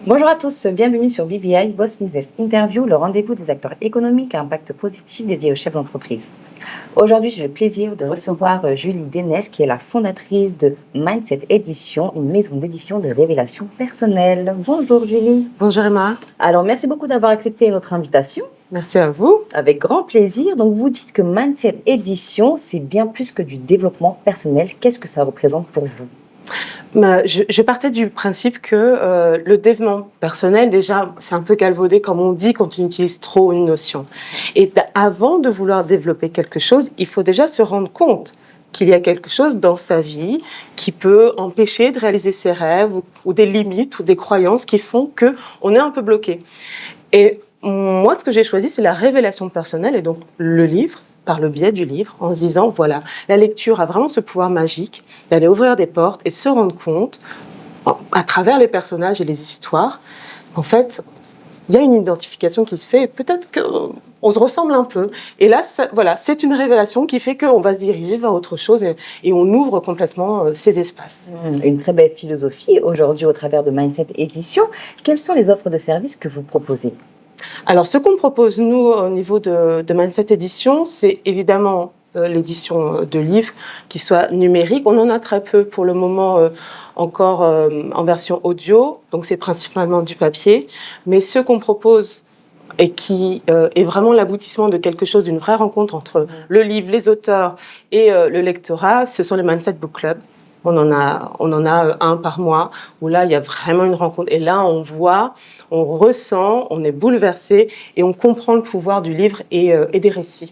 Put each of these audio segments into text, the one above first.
Bonjour à tous, bienvenue sur BBI Boss Business Interview, le rendez-vous des acteurs économiques à impact positif dédié aux chefs d'entreprise. Aujourd'hui, j'ai le plaisir de recevoir Julie Dénès, qui est la fondatrice de Mindset Édition, une maison d'édition de révélation personnelle. Bonjour Julie. Bonjour Emma. Alors, merci beaucoup d'avoir accepté notre invitation. Merci à vous. Avec grand plaisir. Donc, vous dites que Mindset Édition, c'est bien plus que du développement personnel. Qu'est-ce que ça représente pour vous ? Je partais du principe que le développement personnel, déjà, c'est un peu galvaudé, comme on dit, quand on utilise trop une notion. Et avant de vouloir développer quelque chose, il faut déjà se rendre compte qu'il y a quelque chose dans sa vie qui peut empêcher de réaliser ses rêves ou des limites ou des croyances qui font qu'on est un peu bloqué. Et moi, ce que j'ai choisi, c'est la révélation personnelle et donc le livre, par le biais du livre, en se disant, voilà, la lecture a vraiment ce pouvoir magique d'aller ouvrir des portes et se rendre compte, à travers les personnages et les histoires, en fait, il y a une identification qui se fait et peut-être qu'on se ressemble un peu. Et là, voilà, c'est une révélation qui fait qu'on va se diriger vers autre chose et on ouvre complètement ces espaces. Une très belle philosophie aujourd'hui au travers de Mindset Édition. Quelles sont les offres de services que vous proposez ? Alors, ce qu'on propose, nous, au niveau de Mindset Édition, c'est évidemment l'édition de livres qui soit numérique. On en a très peu pour le moment encore en version audio, donc c'est principalement du papier. Mais ce qu'on propose et qui est vraiment l'aboutissement de quelque chose, d'une vraie rencontre entre le livre, les auteurs et le lectorat, ce sont les Mindset Book Club. On en a un par mois où là, il y a vraiment une rencontre. Et là, on voit, on ressent, on est bouleversé et on comprend le pouvoir du livre et des récits.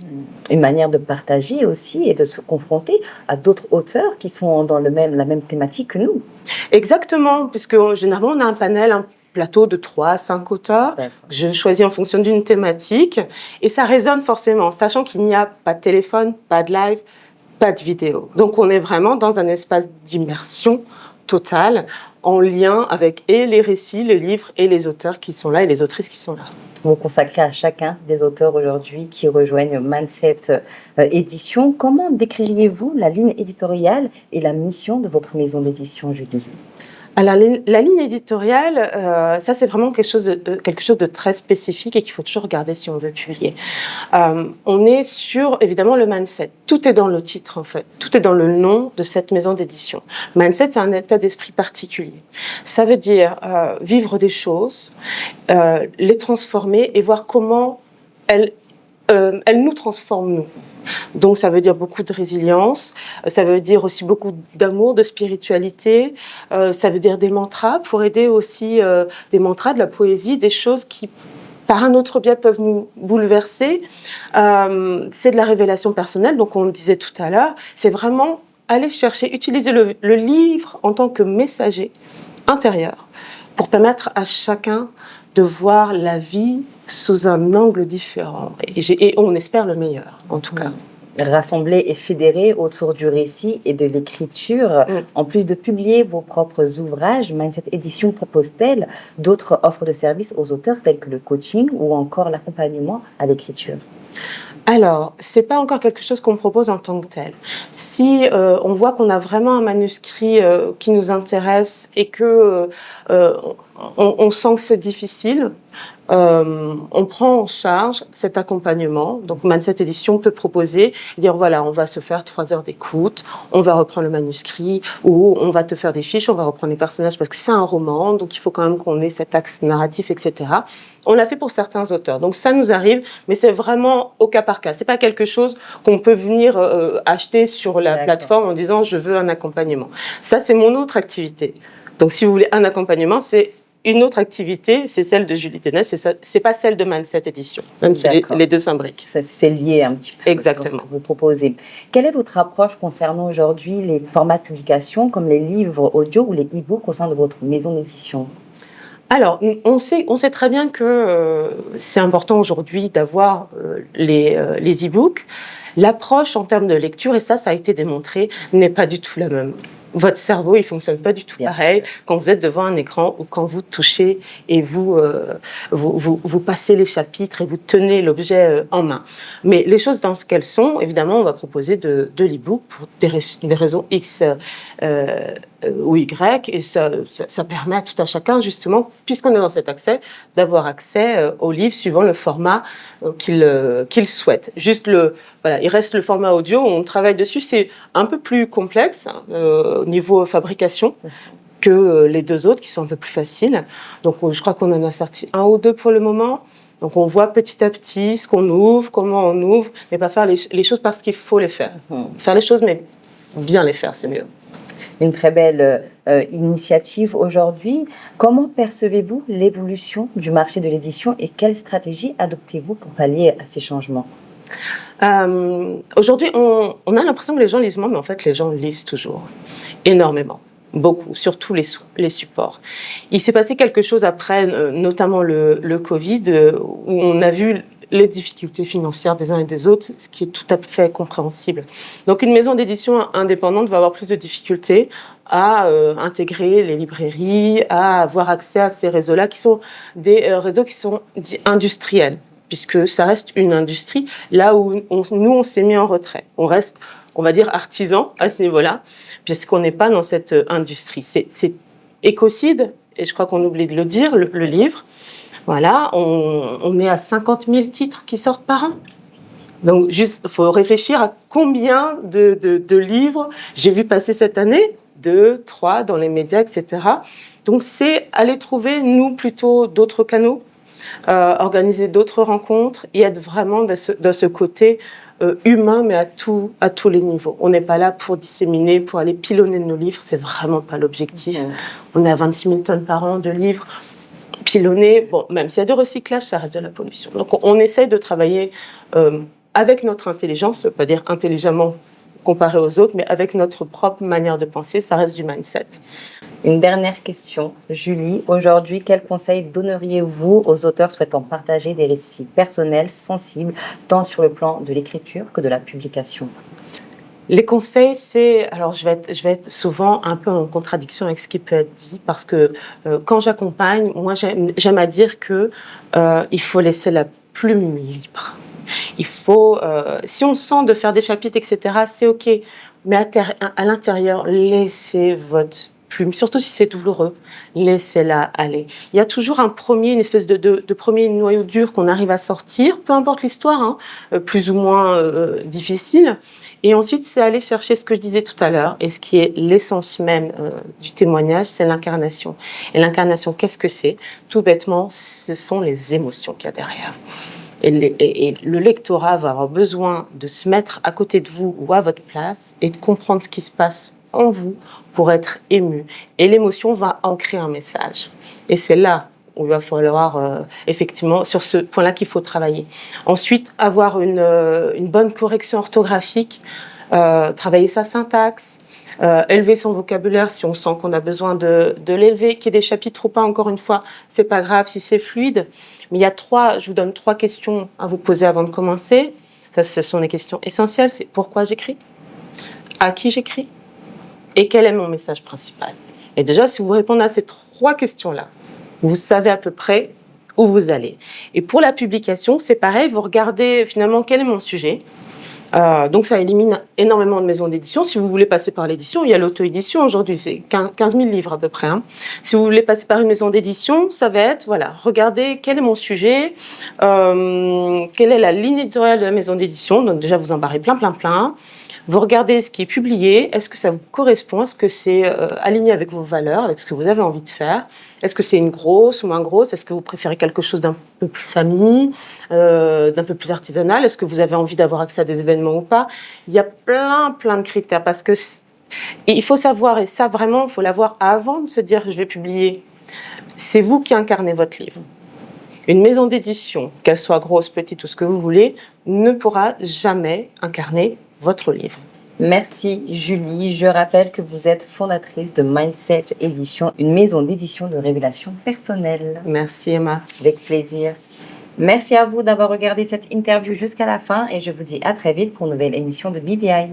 Une manière de partager aussi et de se confronter à d'autres auteurs qui sont dans la même thématique que nous. Exactement, puisque généralement, on a un panel, un plateau de 3 à 5 auteurs. Je choisis en fonction d'une thématique et ça résonne forcément, sachant qu'il n'y a pas de téléphone, pas de live, pas de vidéo. Donc, on est vraiment dans un espace d'immersion totale, en lien avec et les récits, le livre et les auteurs qui sont là et les autrices qui sont là. Vous consacrez à chacun des auteurs aujourd'hui qui rejoignent Mindset Édition. Comment décririez-vous la ligne éditoriale et la mission de votre maison d'édition, Julie ? Alors, la ligne éditoriale, ça c'est vraiment quelque chose de très spécifique et qu'il faut toujours regarder si on veut publier. On est sur, évidemment, le mindset. Tout est dans le titre, en fait. Tout est dans le nom de cette maison d'édition. Mindset, c'est un état d'esprit particulier. Ça veut dire vivre des choses, les transformer et voir comment elles nous transforment, nous. Donc, ça veut dire beaucoup de résilience, ça veut dire aussi beaucoup d'amour, de spiritualité, ça veut dire des mantras pour aider aussi des mantras, de la poésie, des choses qui, par un autre biais, peuvent nous bouleverser. C'est de la révélation personnelle, donc on le disait tout à l'heure, c'est vraiment aller chercher, utiliser le livre en tant que messager intérieur pour permettre à chacun de voir la vie sous un angle différent. Et on espère le meilleur, en tout cas. Rassembler et fédérer autour du récit et de l'écriture. En plus de publier vos propres ouvrages, Mindset Édition propose-t-elle d'autres offres de services aux auteurs tels que le coaching ou encore l'accompagnement à l'écriture ? Alors, c'est pas encore quelque chose qu'on propose en tant que tel. Si on voit qu'on a vraiment un manuscrit qui nous intéresse et que on sent que c'est difficile, on prend en charge cet accompagnement. Donc, Mindset Édition peut proposer, dire voilà, on va se faire 3 heures d'écoute, on va reprendre le manuscrit, ou on va te faire des fiches, on va reprendre les personnages parce que c'est un roman, donc il faut quand même qu'on ait cet axe narratif, etc. On l'a fait pour certains auteurs, donc ça nous arrive, mais c'est vraiment au cas par cas. C'est pas quelque chose qu'on peut venir acheter sur la plateforme en disant je veux un accompagnement. Ça, c'est mon autre activité. Donc, si vous voulez un accompagnement, c'est une autre activité, c'est celle de Julie Dénès, c'est pas celle de Mindset Édition, même si les deux s'imbriquent. C'est lié un petit peu. Exactement. Vous proposez. Quelle est votre approche concernant aujourd'hui les formats de publication comme les livres audio ou les e-books au sein de votre maison d'édition ? Alors, on sait très bien que c'est important aujourd'hui d'avoir les e-books. L'approche en termes de lecture, et ça a été démontré, n'est pas du tout la même. Votre cerveau, il fonctionne pas du tout pareil quand vous êtes devant un écran ou quand vous touchez et vous passez les chapitres et vous tenez l'objet en main. Mais les choses dans ce qu'elles sont, évidemment, on va proposer de l'e-book pour des raisons X ou Y, et ça permet à tout à chacun, justement, puisqu'on est dans cet accès, d'avoir accès au livre suivant le format qu'il souhaite. Voilà, il reste le format audio, on travaille dessus, c'est un peu plus complexe au niveau fabrication que les deux autres, qui sont un peu plus faciles. Donc je crois qu'on en a sorti 1 ou 2 pour le moment. Donc on voit petit à petit ce qu'on ouvre, comment on ouvre, mais pas faire les choses parce qu'il faut les faire. Faire les choses, mais bien les faire, c'est mieux. Une très belle initiative aujourd'hui. Comment percevez-vous l'évolution du marché de l'édition et quelle stratégie adoptez-vous pour pallier à ces changements? Aujourd'hui, on a l'impression que les gens lisent moins, mais en fait, les gens lisent toujours, énormément. Beaucoup, sur tous les supports. Il s'est passé quelque chose après, notamment le Covid, où on a vu les difficultés financières des uns et des autres, ce qui est tout à fait compréhensible. Donc une maison d'édition indépendante va avoir plus de difficultés à intégrer les librairies, à avoir accès à ces réseaux-là, qui sont des réseaux qui sont dits industriels, puisque ça reste une industrie, là où nous, on s'est mis en retrait. On reste, on va dire, artisan à ce niveau-là, puisqu'on n'est pas dans cette industrie. C'est écocide, et je crois qu'on oublie de le dire, le livre. Voilà, on est à 50 000 titres qui sortent par an. Donc, juste, il faut réfléchir à combien de livres j'ai vu passer cette année, 2, 3, dans les médias, etc. Donc, c'est aller trouver, nous, plutôt d'autres canaux, organiser d'autres rencontres et être vraiment dans ce côté humain, mais à tous les niveaux. On n'est pas là pour disséminer, pour aller pilonner nos livres, c'est vraiment pas l'objectif. On est à 26 000 tonnes par an de livres pilonnés. Bon, même s'il y a du recyclage, ça reste de la pollution. Donc on essaye de travailler avec notre intelligence, ça veut pas dire intelligemment comparé aux autres, mais avec notre propre manière de penser, ça reste du mindset. Une dernière question, Julie. Aujourd'hui, quels conseils donneriez-vous aux auteurs souhaitant partager des récits personnels, sensibles, tant sur le plan de l'écriture que de la publication? Les conseils, c'est... Alors, je vais être souvent un peu en contradiction avec ce qui peut être dit, parce que quand j'accompagne, moi, j'aime à dire que il faut laisser la plume libre. Il faut... si on sent de faire des chapitres, etc., c'est OK. Mais à l'intérieur, laissez votre plume, surtout si c'est douloureux, laissez-la aller. Il y a toujours une espèce de premier noyau dur qu'on arrive à sortir, peu importe l'histoire, hein, plus ou moins difficile. Et ensuite, c'est aller chercher ce que je disais tout à l'heure, et ce qui est l'essence même du témoignage, c'est l'incarnation. Et l'incarnation, qu'est-ce que c'est? Tout bêtement, ce sont les émotions qu'il y a derrière. Et le lectorat va avoir besoin de se mettre à côté de vous ou à votre place et de comprendre ce qui se passe en vous pour être ému. Et l'émotion va ancrer un message. Et c'est là où il va falloir, effectivement, sur ce point-là qu'il faut travailler. Ensuite, avoir une bonne correction orthographique, travailler sa syntaxe, élever son vocabulaire si on sent qu'on a besoin de l'élever, qu'il y ait des chapitres ou pas, encore une fois, c'est pas grave si c'est fluide. Mais je vous donne 3 questions à vous poser avant de commencer. Ça, ce sont des questions essentielles. C'est pourquoi j'écris, à qui j'écris et quel est mon message principal. Et déjà, si vous répondez à ces 3 questions-là, vous savez à peu près où vous allez. Et pour la publication, c'est pareil, vous regardez finalement quel est mon sujet. Donc ça élimine énormément de maisons d'édition. Si vous voulez passer par l'édition, il y a l'auto-édition aujourd'hui, c'est 15 000 livres à peu près. Hein. Si vous voulez passer par une maison d'édition, ça va être, voilà, regardez quel est mon sujet, quelle est la ligne éditoriale de la maison d'édition. Donc déjà, vous en barrez plein. Vous regardez ce qui est publié, est-ce que ça vous correspond, est-ce que c'est aligné avec vos valeurs, avec ce que vous avez envie de faire, est-ce que c'est une grosse ou moins grosse, est-ce que vous préférez quelque chose d'un peu plus famille, d'un peu plus artisanal, est-ce que vous avez envie d'avoir accès à des événements ou pas. Il y a plein de critères, parce que et il faut savoir, et ça vraiment, il faut l'avoir avant de se dire je vais publier. C'est vous qui incarnez votre livre. Une maison d'édition, qu'elle soit grosse, petite ou ce que vous voulez, ne pourra jamais incarner votre livre. Merci Julie. Je rappelle que vous êtes fondatrice de Mindset Édition, une maison d'édition de révélation personnelle. Merci Emma. Avec plaisir. Merci à vous d'avoir regardé cette interview jusqu'à la fin et je vous dis à très vite pour une nouvelle émission de BBI.